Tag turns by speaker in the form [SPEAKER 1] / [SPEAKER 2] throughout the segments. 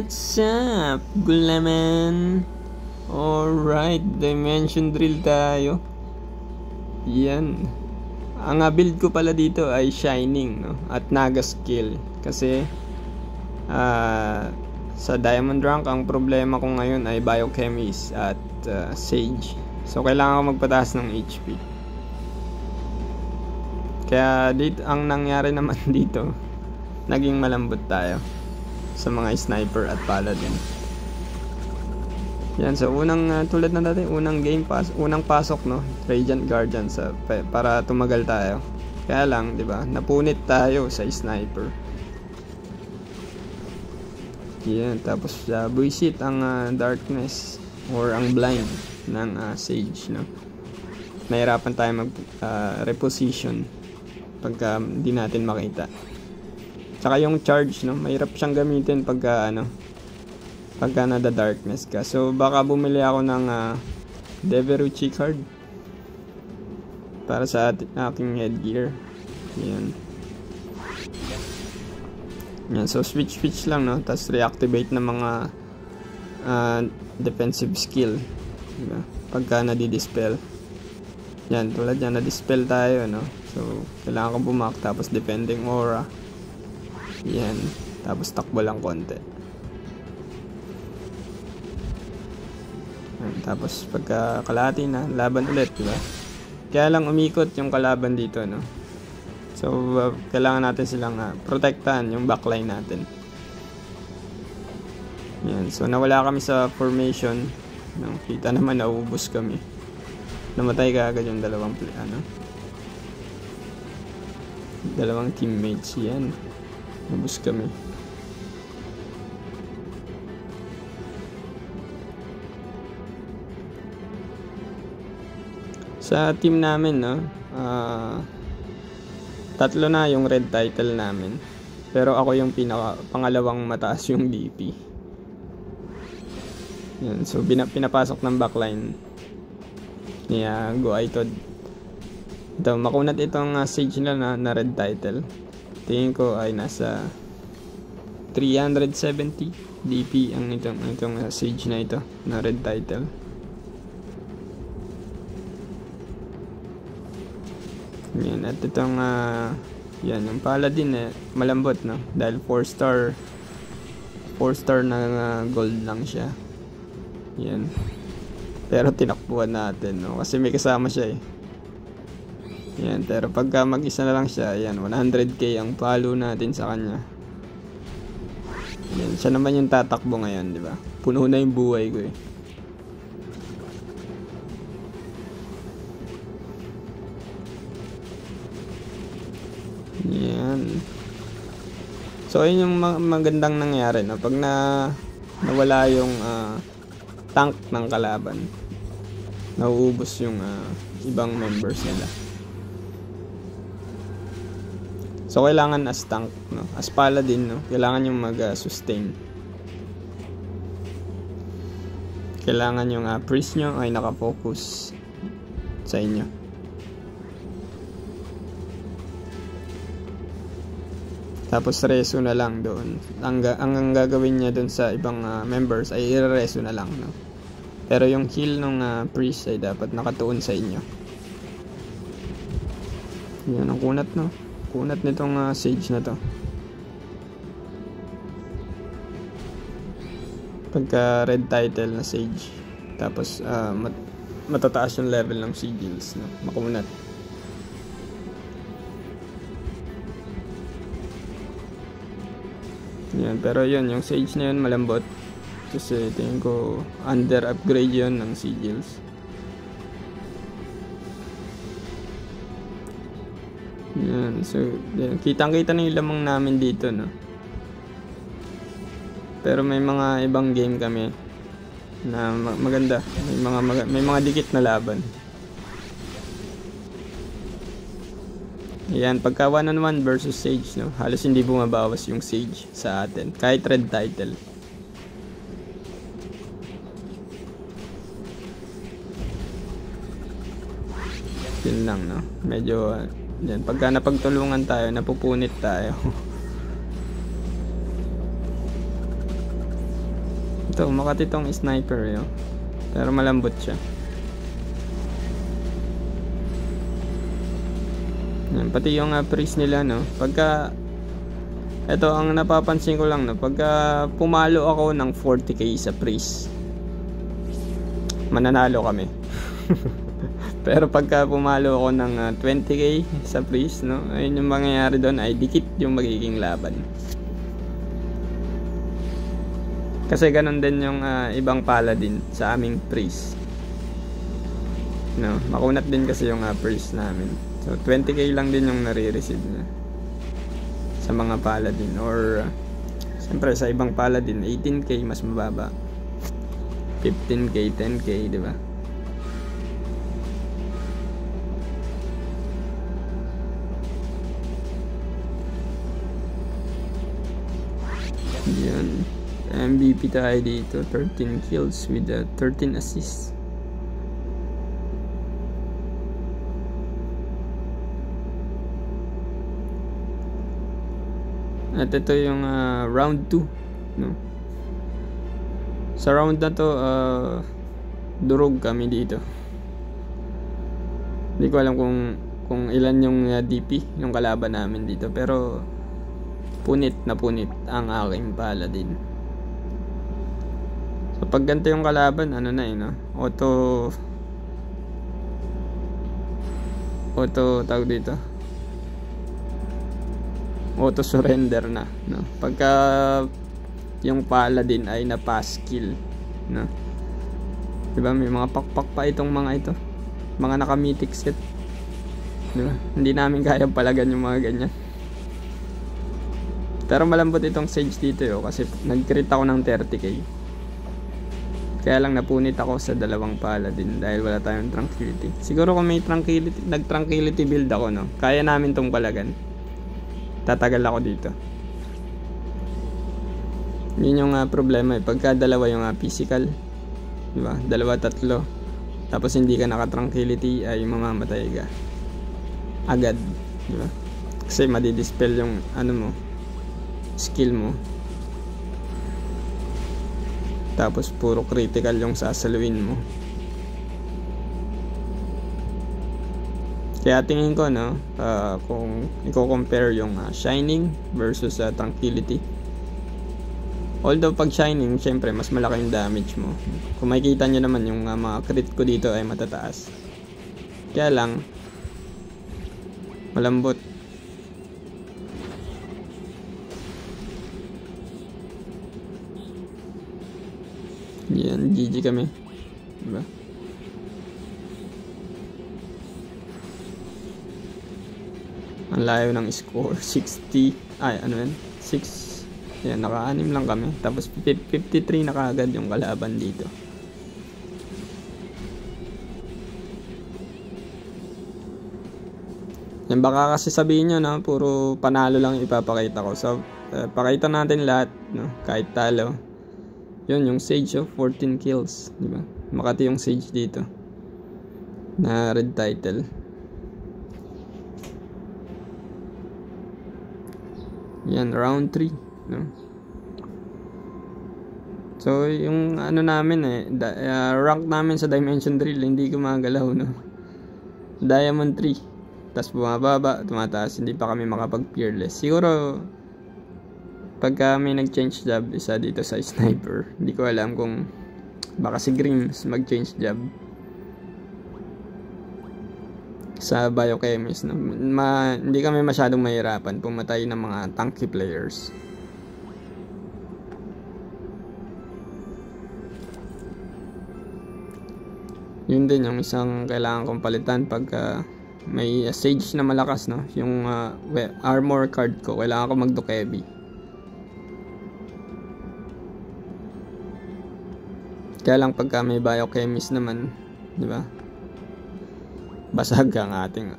[SPEAKER 1] What's up, gulaman? Alright, dimension drill tayo. Yan. Ang build ko pala dito ay Shining, no? At Naga skill. Kasi sa Diamond rank, ang problema ko ngayon ay Biochemist at Sage. So kailangan ko magpataas ng HP. Kaya dito, ang nangyari naman dito, naging malambot tayo sa mga sniper at paladin. Yan, so unang tulad na dati, unang pasok, no, Radiant Guardian para tumagal tayo. Kaya lang, 'di ba? Napunit tayo sa sniper. Yan, tapos buisit ang darkness or ang blind ng Sage, no. Nahirapan tayo mag reposition pagka hindi natin makita. Saka yung charge, no, mahirap siyang gamitin pagka nada darkness ka. So baka bumili ako ng Deverucci card para sa aking headgear. Yan, so switch lang, no, tapos reactivate ng mga defensive skill, diba? Pagka nadi-dispel. Yan, tulad yan, na-dispel tayo, no. So kailangan ko bumak, tapos defending aura. Yan, tapos takbo lang konti. Yan, tapos pagka kalahati na, laban ulit, diba? Kaya lang umikot yung kalaban dito, no. So kailangan natin silang protektahan yung backline natin. Yan, so nawala kami sa formation, no? Kita naman, naubos kami. Namatay kaagad yung dalawang teammates. Yan, ubos kami. Sa team namin, no, tatlo na yung red title namin. Pero ako yung pangalawang mataas yung DP. Yan, so pinapasok ng backline ni Goaitod. Ito, makunat itong Sage na red title. Tingin ko ay nasa 370 DP ang itong Sage na ito na red title. Yan, at itong yan, yung paladin malambot, no, dahil 4 star na gold lang siya. Yan, pero tinakbuhan natin, no, kasi may kasama siya Yan, pero pagka mag-isa na lang siya, yan, 100k ang follow natin sa kanya. Yan, siya naman yung tatakbo ngayon, di ba? Puno na yung buhay ko Yan. So ayun yung magandang nangyari, no? Pag nawala yung tank ng kalaban, nauubos yung ibang members nila. So kailangan as tank, no, as paladin, no, kailangan yung mag-sustain. Kailangan yung priest nyo ay nakafocus sa inyo. Tapos reso na lang doon. Ang gagawin niya doon sa ibang members ay i-reso na lang, no. Pero yung heal ng priest ay dapat nakatuon sa inyo. Yan ang kunat, no. Kunat nitong Sage na to. Pagka red title na Sage, tapos matataas yung level ng sigils, no? Makunat. Yan, pero yun, yung Sage na yun malambot kasi tingin ko under upgrade yun ng sigils. Yan, so kitang-kita na yung lamang namin dito, no. Pero may mga ibang game kami na maganda, may mga dikit na laban. Yan, pagka 1-on-1 versus Sage, no, halos hindi bumabawas yung Sage sa atin kahit red title. Yun lang, no, medyo yan, pagka napagtulungan tayo, napupunit tayo. Ito, makati tong sniper yun. Pero malambot siya. Yan, pati yung priest nila, no. Pagka ito ang napapansin ko lang, no. Pagka pumalo ako ng 40k sa priest, mananalo kami. Pero pagka pumalo ako ng 20k sa priest, no, ayun yung mangyayari doon ay dikit yung magiging laban. Kasi ganun din yung ibang paladin sa aming priest. No, makunat din kasi yung priest namin. So 20k lang din yung nare-receive niya sa mga paladin, or siyempre sa ibang paladin 18k mas mababa, 15k, 10k, di ba? Yan, MVP tayo dito, 13 kills with 13 assists. At ito yung round 2, no? Sa round na to, durog kami dito. Hindi ko alam kung ilan yung DP yung kalaban namin dito, pero punit na punit ang aking paladin. So pag ganito yung kalaban, ano na no? Auto tawag dito, auto surrender na, no? Pagka yung paladin ay na pass kill, no? Diba may mga pakpak pa itong mga ito, mga naka-mythic set, diba? Hindi namin kaya palagan yung mga ganyan. Pero malambot itong sage dito kasi nag-crit ako ng 30k. Kaya lang napunit ako sa dalawang paladin dahil wala tayong tranquility. Siguro kung may tranquility, nag-tranquility build ako, no, kaya namin tong palagan. Tatagal ako dito. Yun yung problema pagka dalawa yung physical, diba? Dalawa, tatlo, tapos hindi ka naka-tranquility, ay mamamatay ka agad, diba? Kasi madidispel yung mo, skill mo. Tapos puro critical yung sasaluin mo. Kaya tingin ko, no, kung i-compare yung shining versus tranquility. Although pag shining, syempre mas malaki yung damage mo. Kung makikita nyo naman yung mga crit ko dito ay matataas. Kaya lang malambot. Yan, GG kami, diba? Ang layo ng score, 60, ay ano yan, 6, yan, naka-anim lang kami, tapos 53 na kaagad yung kalaban dito. Yan, baka kasi sabihin nyo, no, puro panalo lang ipapakita ko. So pakita natin lahat, no, kahit talo. Yun yung sage, 14 kills, diba? Makati yung sage dito na red title. Yan, round 3, no? So yung namin rank namin sa Dimension Drill, hindi gumagalaw, no? Diamond 3, tas bumababa, tumataas, hindi pa kami makapag fearless. Siguro pagka may nag-change job isa dito sa sniper, hindi ko alam kung baka si Grims mag-change job sa biochemist, no? Hindi kami masyadong mahirapan pumatay ng mga tanky players. Yun din yung isang kailangan kong palitan pagka may sage na malakas, no? Yung armor card ko, kailangan ko mag-dokebi. Kaya lang pagka may biochemist naman, di ba? Basag ang ating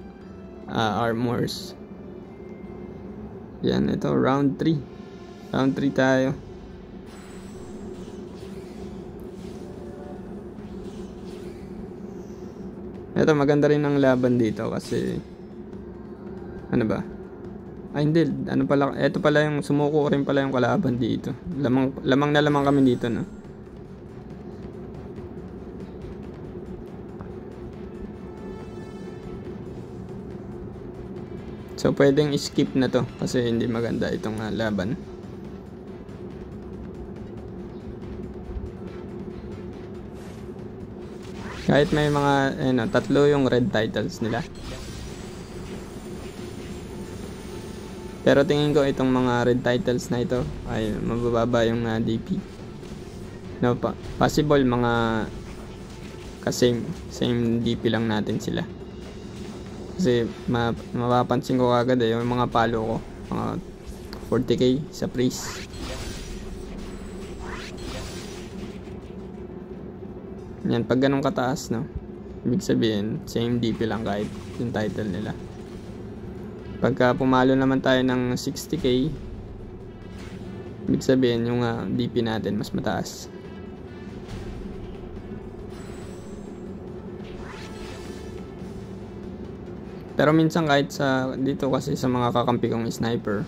[SPEAKER 1] armors. Yan, ito round 3. Round 3 tayo. Ito maganda rin ang laban dito kasi ano ba? Ay hindi, ano pala, ito pala yung sumuko rin pala yung kalaban dito. Lamang na lamang kami dito, no. So pwedeng skip na to kasi hindi maganda itong laban. Kahit may mga tatlo yung red titles nila. Pero tingin ko itong mga red titles na ito ay mabababa yung DP. No, possible mga same DP lang natin sila. Kasi mapapansin ko kagad yung mga palo ko, mga 40k sa priest. Yan, pag ganun kataas, no, ibig sabihin same DP lang kahit yung title nila. Pagka pumalo naman tayo ng 60k, ibig sabihin yung DP natin mas mataas. Pero minsan kahit sa dito kasi sa mga kakampi kong sniper,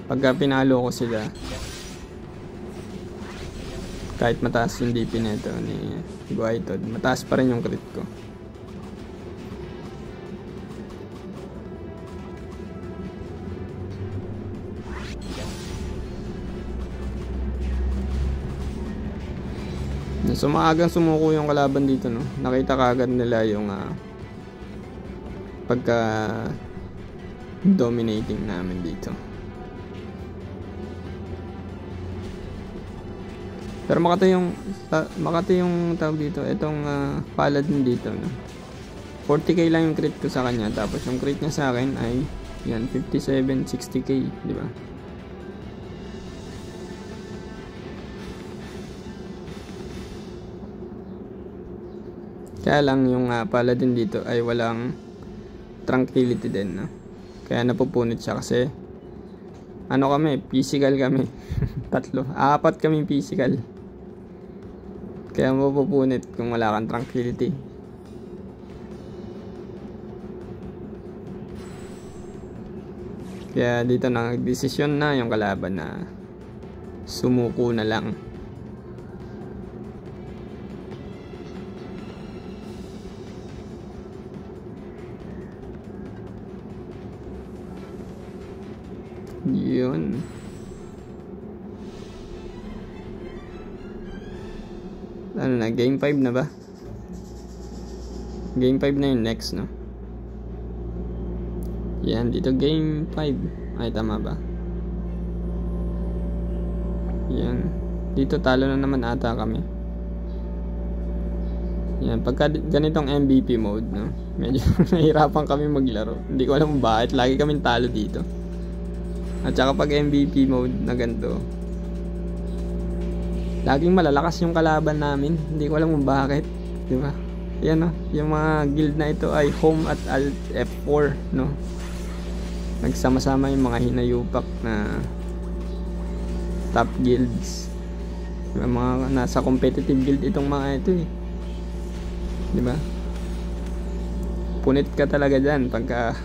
[SPEAKER 1] pagka pinalo ko sila, kahit mataas yung DP nito ni Guaitod, mataas pa rin yung crit ko. So maagang sumuko yung kalaban dito, no. Nakita kaagad nila yung pagka dominating namin dito. Pero makati yung tawag dito, itong paladin dito, no. 40k lang yung crit ko sa kanya, tapos yung crit niya sa akin ay yan 57, 60k, di ba? Kaya lang yung paladin dito ay walang tranquility din, no? Kaya napupunit siya kasi kami, physical kami. 4 kami physical. Kaya mapupunit kung wala kang tranquility. Kaya dito nagdesisyon na yung kalaban na sumuko na lang. Yun. Ano na, game 5 na ba? Game 5 na yung next, no? Yan, dito game 5. Ay, tama ba? Yan. Dito talo na naman ata kami. Yan, pagka ganitong MVP mode, no? Medyo nahirapan kami maglaro. Hindi ko alam bakit. Lagi kaming talo dito. At saka pag MVP mode na ganito, laging malalakas yung kalaban namin. Hindi ko alam kung bakit, di ba? Yan, no? Yung mga guild na ito ay home at alt F4, no? Nagsama-sama yung mga hinayupak na top guilds. Yung mga nasa competitive guild itong mga ito, eh. Di ba? Punit ka talaga dyan pagka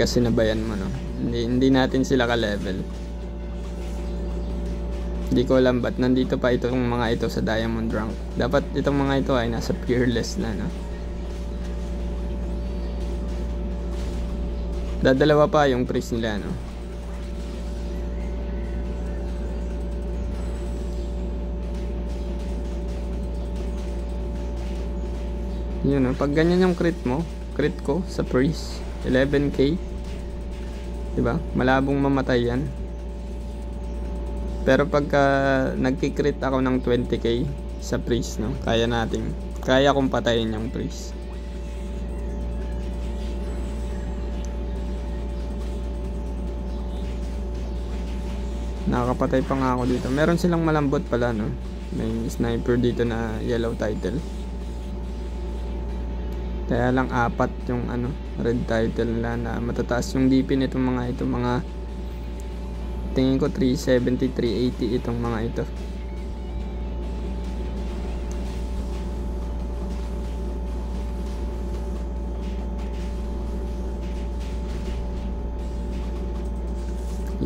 [SPEAKER 1] sinabayan mo, no? Hindi natin sila ka-level. Hindi ko alam ba't nandito pa itong mga ito sa Diamond rank. Dapat itong mga ito ay nasa fearless na, no? Dadalawa pa yung priest nila, no? Yun, no? Pag ganyan yung crit ko sa priest, 11k, diba? Malabong mamatay yan. Pero pagka nagkikrit ako ng 20k sa priest, no, kaya kong patayin yung priest. Nakakapatay pa nga ako dito. Meron silang malambot pala, no? May sniper dito na yellow title. Kaya lang 4 yung red title nila na matataas yung DP nitong mga ito, mga tingin ko 370, 380 itong mga ito.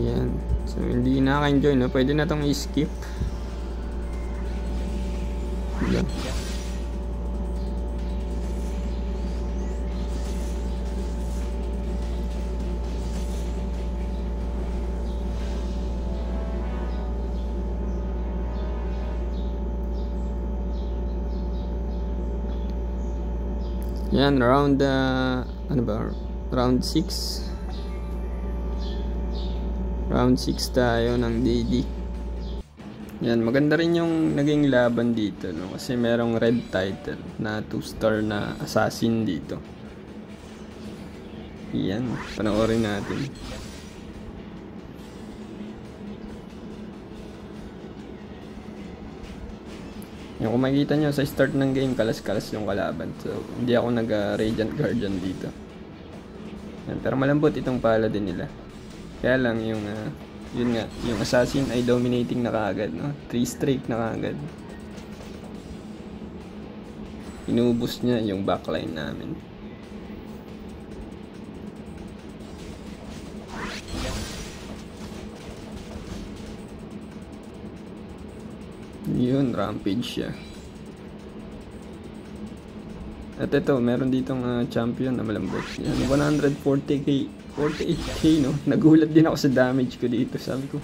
[SPEAKER 1] Yan. So hindi nakaka-enjoy, no? Pwede na tong i-skip. Yan. Yan, round ano ba? Round 6. Round 6 tayo ng DD. Yan, maganda rin yung naging laban dito, no? Kasi merong red title na 2-star na assassin dito. Yan, panoorin natin. Yung kung makikita nyo sa start ng game, kalas-kalas yung kalaban. So, hindi ako nag-Radiant Guardian dito. Yan, pero malambot itong paladin nila. Kaya lang yung yun nga, yung assassin ay dominating na kaagad, no? 3 straight na kaagad. Inubos niya yung backline namin. Yun, rampage siya. At ito, meron ditong champion na malambot. Yan, 140k 48k, no? Nagulat din ako sa damage ko dito. Sabi ko,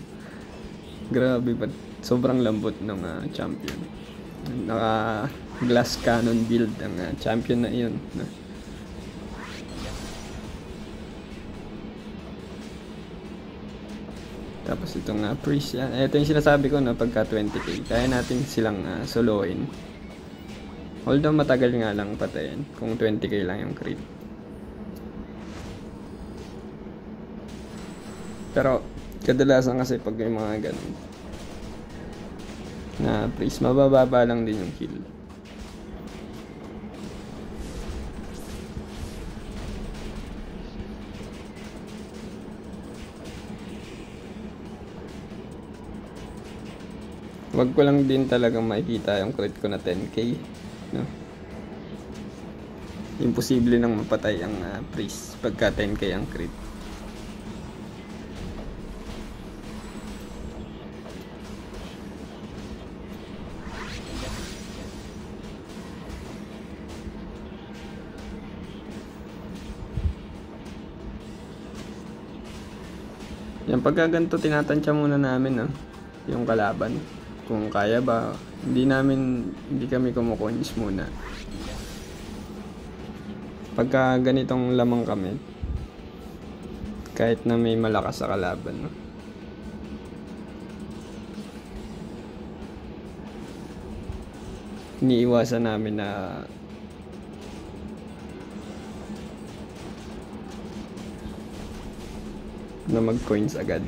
[SPEAKER 1] grabe, but sobrang lambot ng champion. Naka glass cannon build ang champion na iyon, no? Tapos itong priest yan. Ito yung sinasabi ko na pagka 20k, kaya natin silang soloin. Although matagal nga lang patayin kung 20k lang yung crit. Pero kadalasan kasi pag may mga ganun na priest, mabababa lang din yung kill. Wag ko lang din talagang makikita yung crit ko na 10k, no? Imposible nang mapatay ang priest pagka 10k ang crit. Yan, pagka ganito tinatansya muna namin, no? Yung kalaban. Kung kaya ba, hindi kami kumukoins muna. Pagka ganitong lamang kami, kahit na may malakas sa kalaban, no? Iniiwasan namin na mag-coins agad.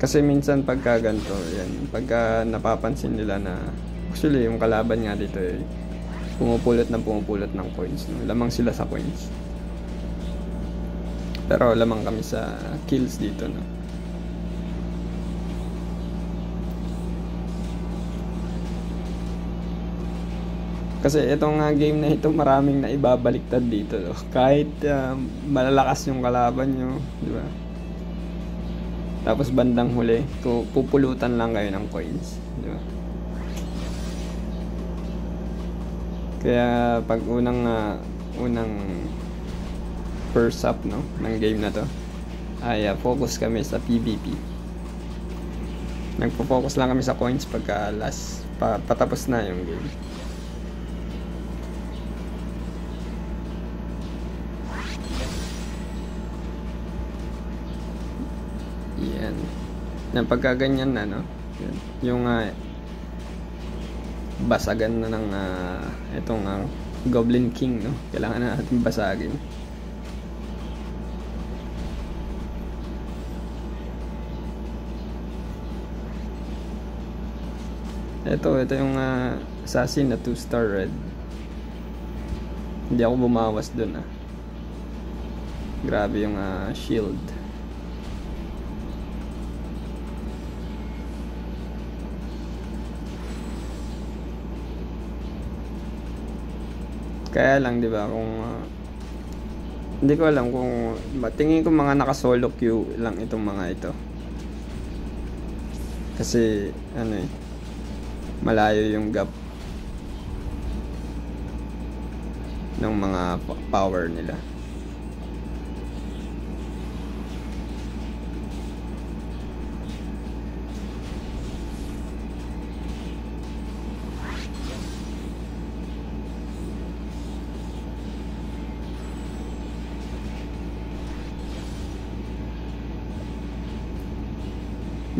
[SPEAKER 1] Kasi minsan pagka ganito, yan, pagka napapansin nila na actually yung kalaban nga dito eh, pumupulot ng coins, no? Lamang sila sa coins. Pero lamang kami sa kills dito, no? Kasi itong game na ito, maraming naibabaliktad dito, no? Kahit malalakas yung kalaban nyo, di ba? Tapos bandang huli, pupulutan lang kayo ng coins, di ba? Kaya pag unang first up, no, ng game na to, ay focus kami sa PvP. Nagpo-focus lang kami sa coins pagka last patapos na yung game. Yan. Na pagka ganyan na, no, yung basagan na ng itong Goblin King, no, kailangan na natin basagin. Ito yung assassin na 2-star red. Hindi ako bumawas dun, grabe yung shield. Kaya lang, di ba, kung hindi ko alam kung tingin ko mga naka-solo queue lang itong mga ito. Kasi malayo yung gap ng mga power nila.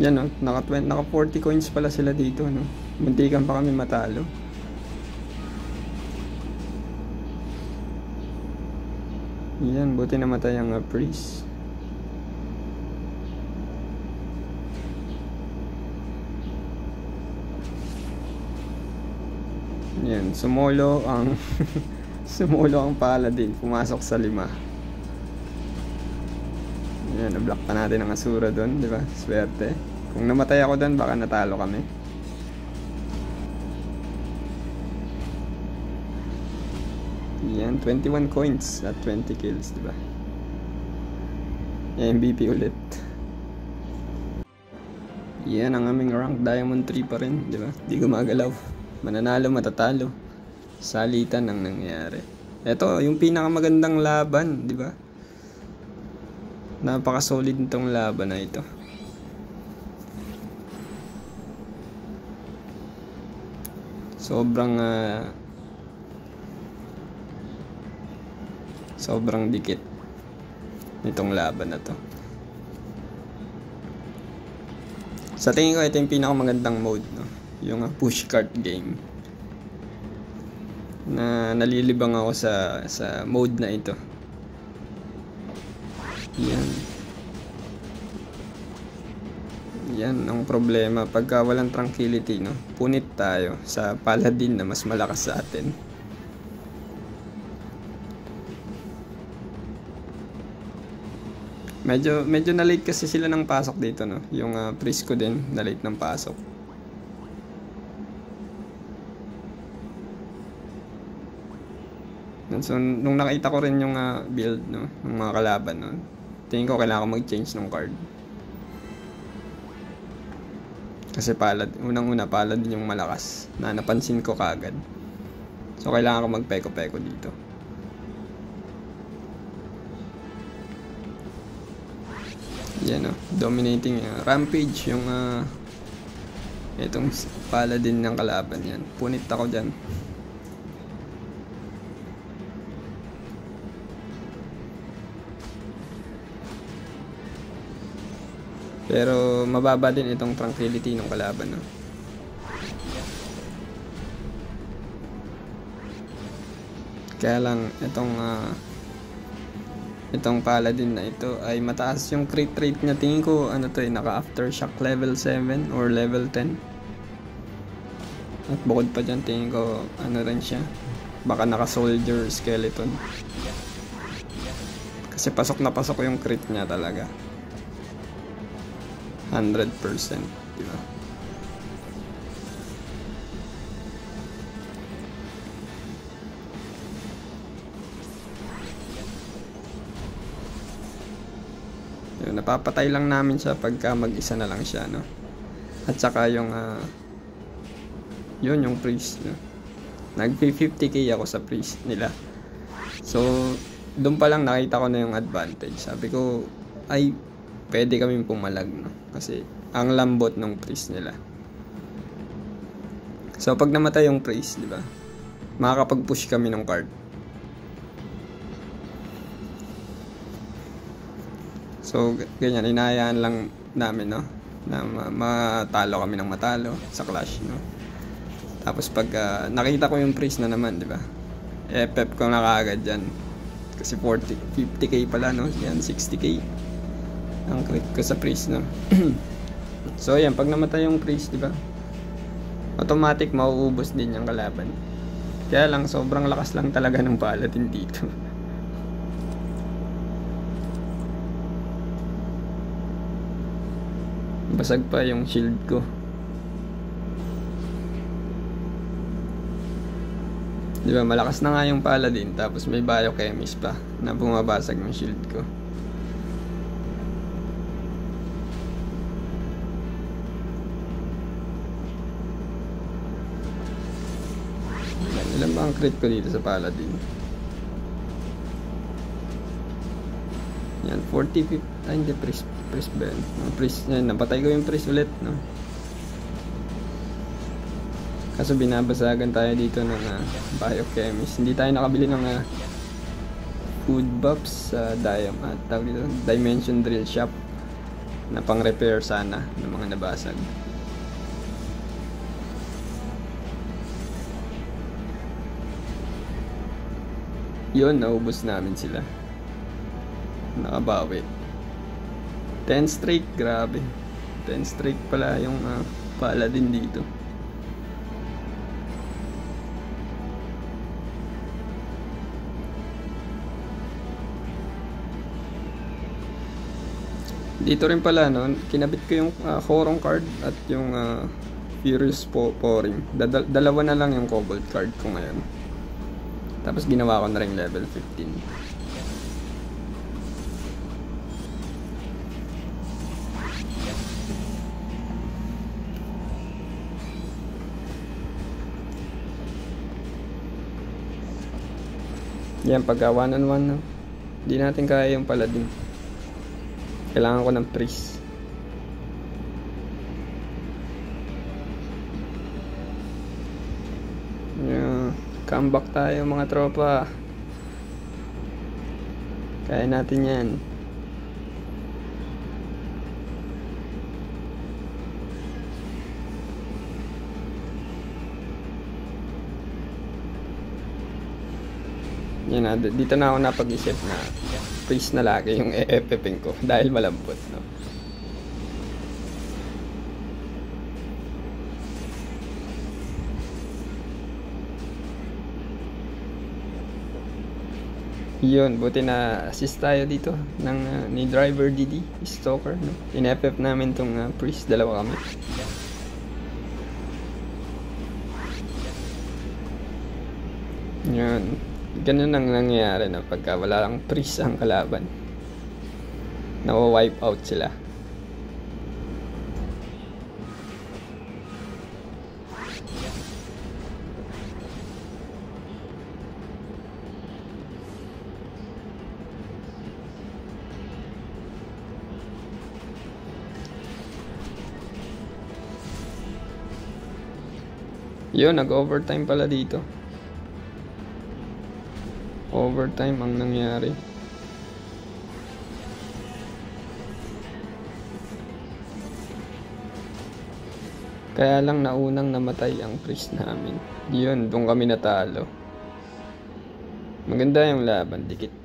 [SPEAKER 1] Yan no, naka 40 coins pala sila dito no. Muntikan pa kami matalo. Yan, buti namatay ang priest. Yan, sumolo ang sumolo ang paladin, pumasok sa 5. Yan, na-block pa natin ang Asura doon, di ba? Swerte. Kung namatay ako doon, baka natalo kami. Yan, 21 coins at 20 kills, di ba? MVP ulit. Yan ang aming rank Diamond 3 pa rin, di ba? Di gumagalaw. Mananalo, matatalo. Salitan ang nangyayari. Ito, yung pinakamagandang laban, di ba? Napaka-solid nitong laban na ito. Sobrang dikit nitong laban na to. Sa tingin ko ito yung pinakamagandang mode, no? Yung push cart game. Na nalilibang ako sa mode na ito. Yan ang problema pagka walang tranquility, no? Punit tayo sa paladin na mas malakas sa atin. Medyo na-late kasi sila ng pasok dito, no? Yung priest ko din na-late ng pasok. So, nung nakita ko rin yung build, no, ng mga kalaban, no, tingin ko kailangan ko mag-change ng card. Kasi unang-una palad din yung malakas na napansin ko kagad. So, kailangan ko magpeko-peko dito. Yan, no, dominating rampage yung itong paladin ng kalaban yan. Punit ako dyan. Pero mababa din itong tranquility ng kalaban, no? Kaya lang itong paladin na ito ay mataas yung crit rate niya. Tingin ko naka aftershock level 7 or level 10. At bukod pa dyan, tingin ko rin siya, baka naka soldier skeleton. Kasi pasok na pasok yung crit niya talaga. 100%, di ba? Yun, napapatay lang namin siya pagka mag-isa na lang siya, no? At saka yung yung priest, no? Nag-50k ako sa priest nila. So, doon pa lang nakita ko na yung advantage. Sabi ko, ay, pwede kaming pumalag, no? Kasi ang lambot ng priest nila. So pag namatay yung priest, di ba, makakapag-push kami ng card. So ganyan, inahayaan lang namin, no, na matalo kami ng matalo sa clash, no. Tapos pag nakita ko yung priest na naman, di ba, FF ko na kaagad dyan. Kasi 50k pala, no. Yan, 60k ang crit ko sa priest, no. So yan, pag namatay yung priest, di ba, automatic mauubos din yung kalaban. Kaya lang sobrang lakas lang talaga ng paladin dito. Basag pa yung shield ko. Di ba, malakas na nga yung paladin, tapos may biochemist pa na bumabasag yung shield ko. Ilan ba ang crit ko dito sa paladin? Yan, 40, 50, ay hindi, priest ba yan? Priest yan, napatay ko yung priest ulit, no? Kaso binabasagan tayo dito ng biochemist. Hindi tayo nakabili ng food buffs sa Dimension Drill Shop. na pang repair sana ng mga nabasag. Yun, naubos namin sila. Nakabawi. 10 straight, grabe. 10 straight pala yung pala din dito. Dito rin pala, no, kinabit ko yung Horong card at yung Furious Pouring. Dalawa na lang yung Cobalt card ko ngayon. Tapos ginawa ko na rin level 15. Yan, pagka 1-on-1, no? Hindi natin kaya yung Paladin. Kailangan ko ng priest. Yeah. Comeback tayo mga tropa. Kaya natin yan. Yan na, dito na ako napag-isip na priest na lagi yung e-epipping ko dahil malambot, no? Yun, buti na assist tayo dito ng ni driver DD, stalker, no? In-FF namin tong priest, dalawa kami. Yun, ganun ang nangyayari na pagka wala lang priest ang kalaban, nawa-wipe out sila. Yun, nag-overtime pala dito. Overtime ang nangyari. Kaya lang naunang namatay ang priest namin. Yun, doon kami natalo. Maganda yung laban, dikit.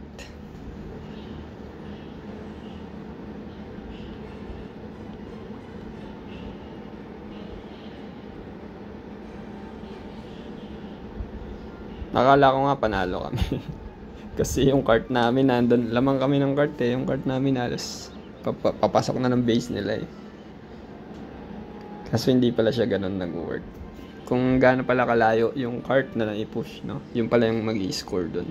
[SPEAKER 1] Akala ko nga panalo kami. Kasi yung cart namin, nandun, lamang kami ng cart eh. Yung cart namin halos papasok na ng base nila eh. Kaso hindi pala siya ganun nag-work. Kung gaano pala kalayo yung cart na lang i-push, no? Yung pala yung mag-i-score dun.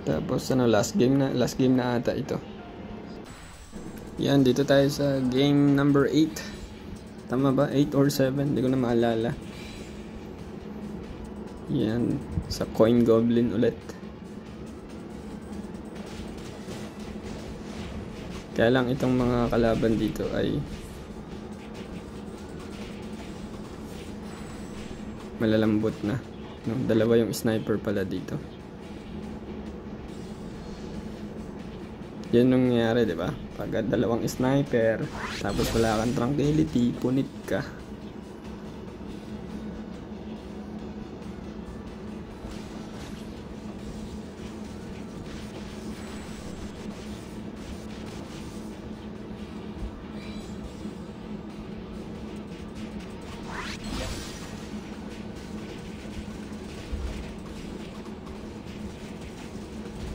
[SPEAKER 1] Tapos ano, last game na ata ito. Yan, dito tayo sa game number 8. Tama ba? 8 or 7? Hindi ko na maalala. Yan, sa Coin Goblin ulit. Kaya lang itong mga kalaban dito ay malalambot na. No, dalawa yung sniper pala dito. Yan yung nangyayari, di ba? Pag dalawang sniper, tapos wala kang tranquility, punit ka.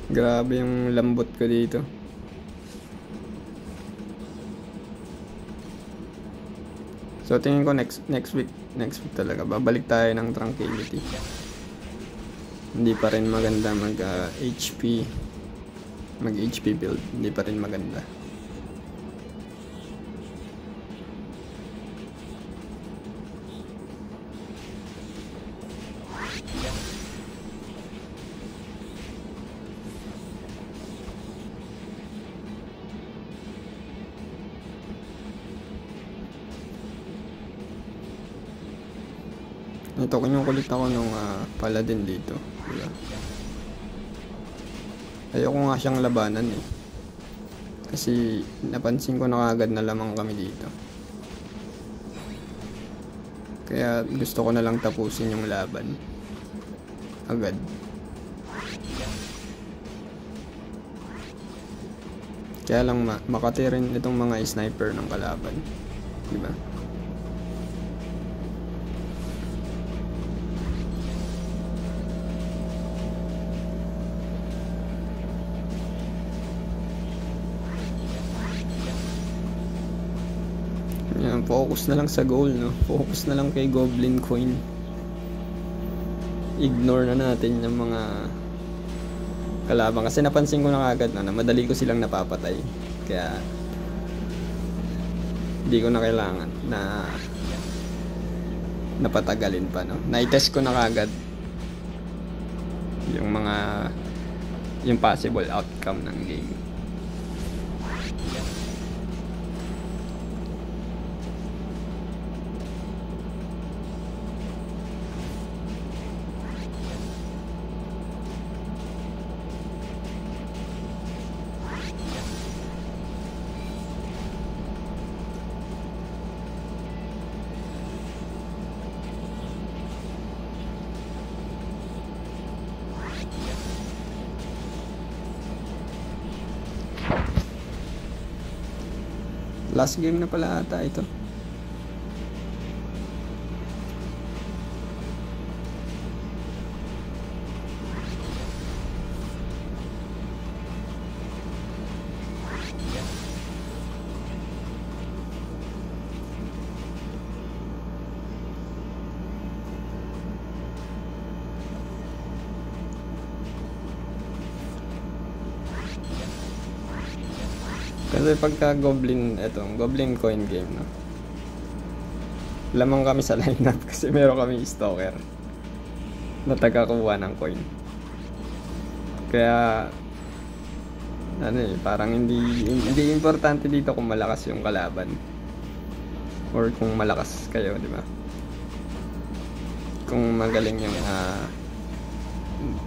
[SPEAKER 1] Grabe yung lambot ko dito. So tingin ko next week talaga babalik tayo ng tranquility. Hindi pa rin maganda mag HP build, hindi pa rin maganda. Ito, kinukulit ako nung paladin dito. Diba? Ayoko nga siyang labanan eh. Kasi napansin ko na agad na lamang kami dito. Kaya gusto ko na lang tapusin yung laban. Agad. Kaya lang makati rin itong mga sniper ng kalaban. Diba? Yan, focus na lang sa goal, no? Focus na lang kay Goblin Coin. Ignore na natin yung mga kalaban kasi napansin ko na agad na madali ko silang napapatay, kaya hindi ko na kailangan na napatagalin pa, no? Na-test ko na agad yung possible outcome ng game. Last game na pala ata ito. Kasi pagka Goblin Coin game, no? Lamang kami sa lineup kasi meron kami stalker na tagakuha ng coin. Kaya parang hindi importante dito kung malakas yung kalaban or kung malakas kayo, di ba? Kung magaling yung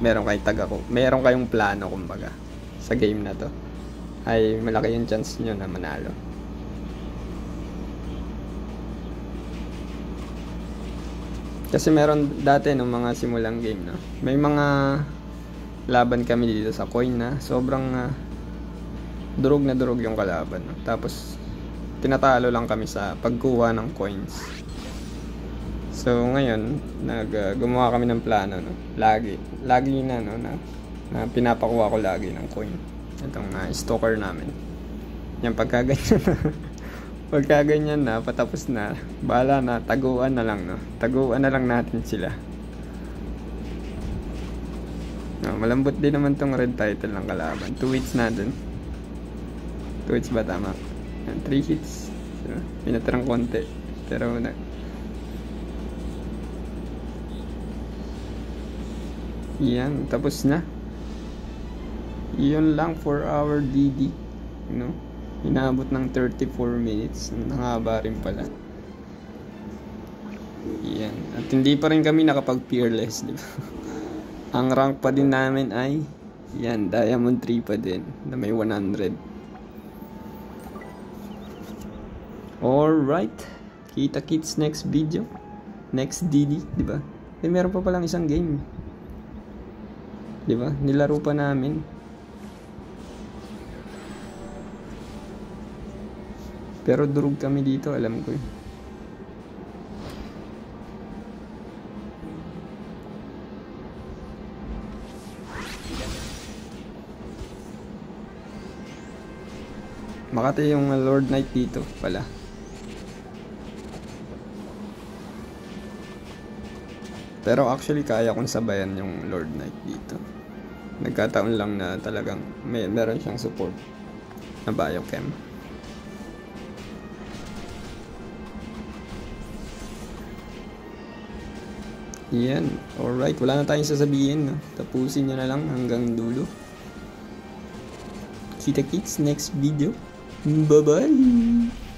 [SPEAKER 1] meron kayong plano, kumbaga, sa game na to, ay malaki yung chance nyo na manalo. Kasi meron dati nung mga simulang game, no? May mga laban kami dito sa coin na sobrang durog na durog yung kalaban, no? Tapos tinatalo lang kami sa pagkuha ng coins. So ngayon gumawa kami ng plano, no? Lagi na, no, na pinapakuha ko lagi ng coin itong stalker namin. Yan, pagka ganyan na patapos na, bahala na, taguan na lang, no? Taguan na lang natin sila. Malambot din naman tong red title ng kalaban. 2 hits na dun. 2 hits ba tama? 3 hits. So, pinatirang konti, pero yan, tapos na. Yun lang for our DD, you know? Inaabot ng 34 minutes. Ang haba rin pala. Yan. At hindi pa rin kami nakapag-peerless, di ba? Ang rank pa din namin ay yan, Diamond 3 pa din, na may 100. Alright, kita-kits next video, next DD, di ba? Meron pa palang isang game, di ba? Nilaro pa namin. Pero durog kami dito, alam ko eh. Makati yung Lord Knight dito pala. Pero actually kaya kong sabayan yung Lord Knight dito. Nagkataon lang na talagang meron siyang support na biochem. Yan, alright, wala na tayong sasabihin, no? Tapusin nyo na lang hanggang dulo. Kita-kits next video. Bye-bye!